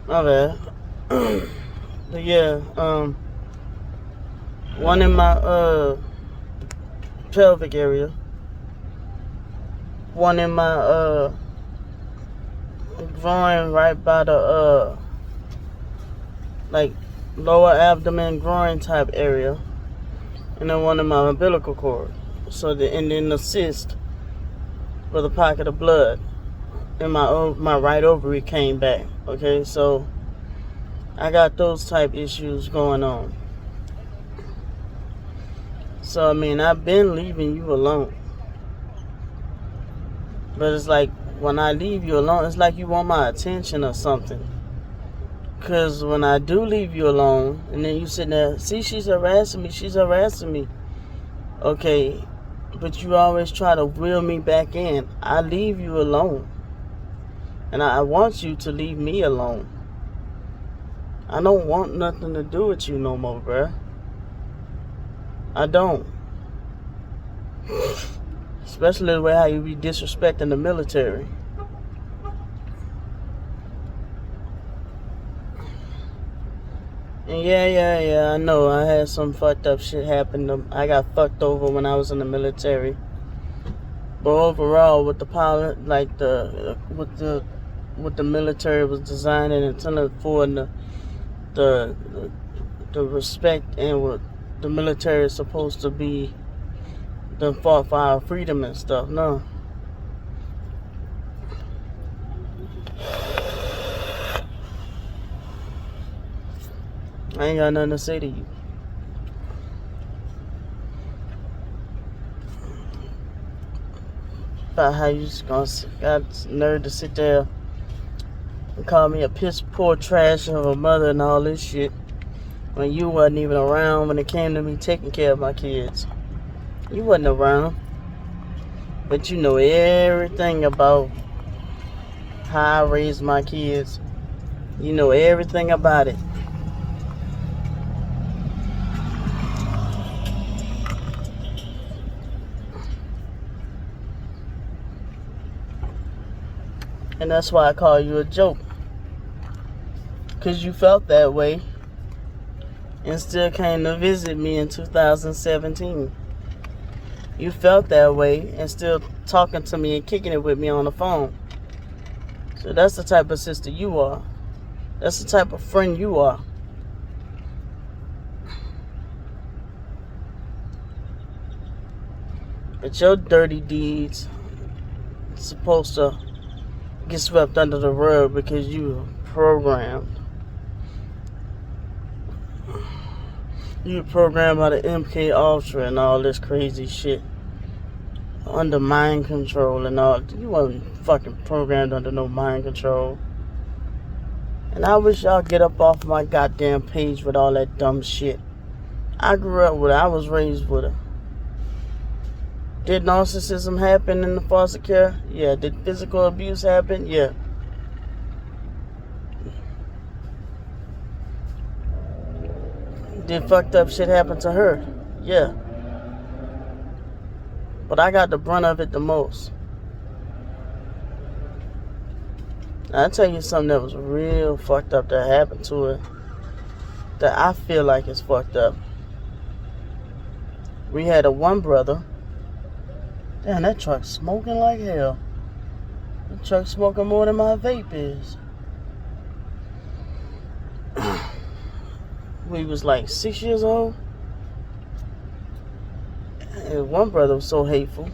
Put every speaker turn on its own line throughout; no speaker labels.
My bad. But yeah, one in my pelvic area, one in my groin right by the like lower abdomen groin type area, and then one in my umbilical cord. So and then the cyst with a pocket of blood, and my right ovary came back. Okay, so I got those type issues going on. So I mean, I've been leaving you alone, but it's like when I leave you alone, it's like you want my attention or something. Cause when I do leave you alone, and then you sit there, see, she's harassing me. Okay, but you always try to reel me back in. I leave you alone, and I want you to leave me alone. I don't want nothing to do with you no more, bruh. I don't. Especially the way how you be disrespecting the military. And yeah, I know I had some fucked up shit happen. I got fucked over when I was in the military. But overall, with the pilot, like what the military was designing and telling for, and the the respect and what the military is supposed to be, the fought for our freedom and stuff. No, I ain't got nothing to say to you. About how you just got nerve to sit there and call me a piss poor trash of a mother and all this shit when you wasn't even around when it came to me taking care of my kids. You wasn't around, but you know everything about how I raised my kids. You know everything about it. And that's why I call you a joke. Because you felt that way and still came to visit me in 2017. You felt that way and still talking to me and kicking it with me on the phone. So that's the type of sister you are. That's the type of friend you are. But your dirty deeds supposed to get swept under the rug because you were programmed. You were programmed by the MK Ultra and all this crazy shit. Under mind control and all. You wasn't fucking programmed under no mind control. And I wish y'all get up off my goddamn page with all that dumb shit. I grew up with her. I was raised with her. Did narcissism happen in the foster care? Yeah. Did physical abuse happen? Yeah. Did fucked up shit happen to her? Yeah. But I got the brunt of it the most. I'll tell you something that was real fucked up that happened to her that I feel like is fucked up. We had a one brother. Damn, that truck's smoking like hell. That truck's smoking more than my vape is. We was like 6 years old. And one brother was so hateful.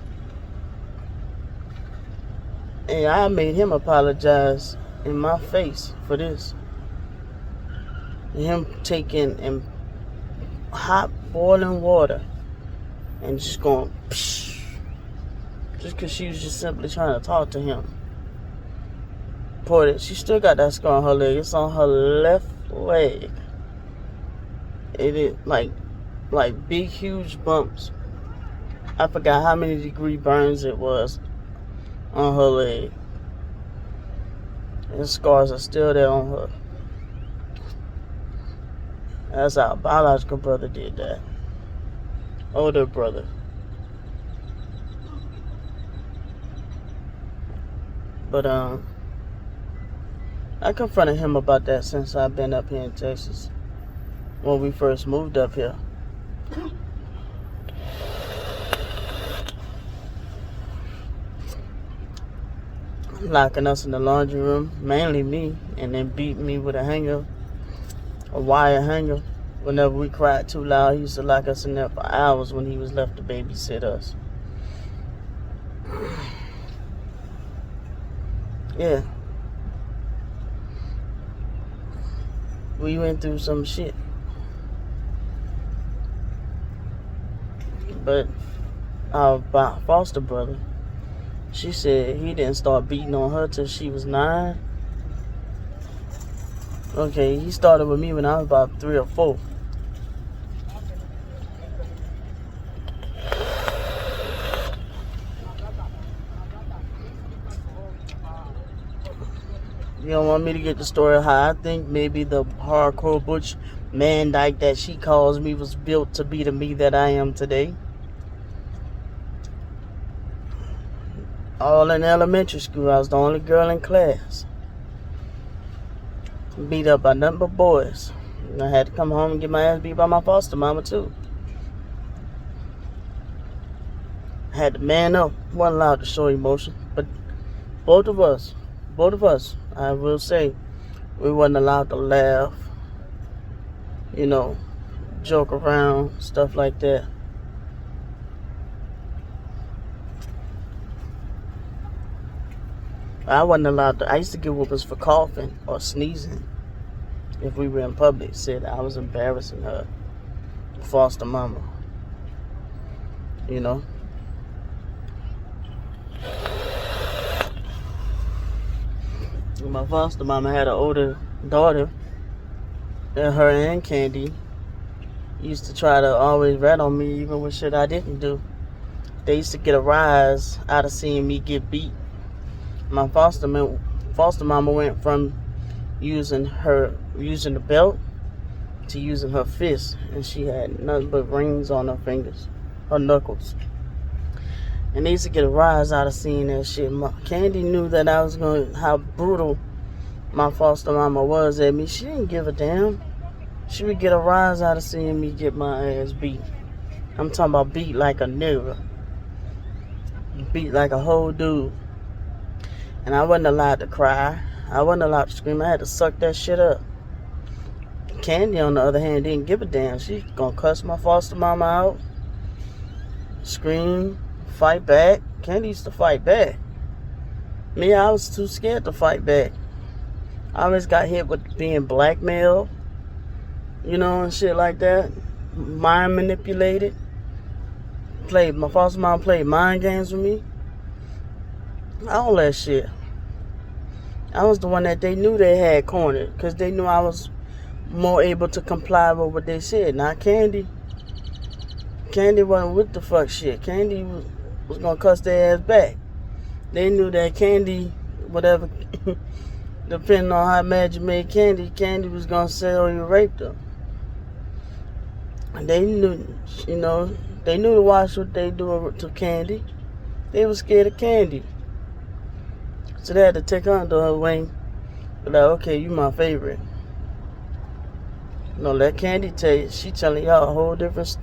And I made him apologize in my face for this. And him taking hot boiling water and just going psh, just because she was just simply trying to talk to him. Poured it. She still got that scar on her leg. It's on her left leg. It is like big huge bumps. I forgot how many degree burns it was on her leg. And the scars are still there on her. That's our biological brother did that. Older brother. But I confronted him about that since I've been up here in Texas. When we first moved up here. Locking us in the laundry room, mainly me, and then beating me with a wire hanger. Whenever we cried too loud, he used to lock us in there for hours when he was left to babysit us. Yeah. We went through some shit. But our foster brother, she said he didn't start beating on her till she was 9. Okay, he started with me when I was about 3 or 4. You don't want me to get the story how I think maybe the hardcore butch man dyke that she calls me was built to be the me that I am today. All in elementary school, I was the only girl in class. Beat up by nothing but boys. And I had to come home and get my ass beat by my foster mama too. I had to man up. Wasn't allowed to show emotion. But both of us, I will say, we wasn't allowed to laugh, joke around, stuff like that. I wasn't allowed to. I used to get whoopings for coughing or sneezing if we were in public. Said I was embarrassing her foster mama. My foster mama had an older daughter, and her and Candy used to try to always rat on me even with shit I didn't do. They used to get a rise out of seeing me get beat. My foster mama went from using the belt to using her fist, and she had nothing but rings on her fingers, her knuckles. And they used to get a rise out of seeing that shit. Candy knew that I was how brutal my foster mama was at me. She didn't give a damn. She would get a rise out of seeing me get my ass beat. I'm talking about beat like a nigga. Beat like a whole dude. And I wasn't allowed to cry. I wasn't allowed to scream. I had to suck that shit up. Candy, on the other hand, didn't give a damn. She gonna cuss my foster mama out, scream, fight back. Candy used to fight back. Me, I was too scared to fight back. I always got hit with being blackmailed, and shit like that. Mind manipulated. My foster mom played mind games with me. All that shit. I was the one that they knew they had cornered because they knew I was more able to comply with what they said. Not Candy. Candy wasn't with the fuck shit. Candy was gonna cuss their ass back. They knew that Candy, whatever, depending on how mad you made Candy was gonna say, oh, you raped her. And they knew, they knew to watch what they do to Candy. They was scared of Candy. So they had to take her under her wing. Like, okay, you my favorite. Let Candy tell you, she telling y'all a whole different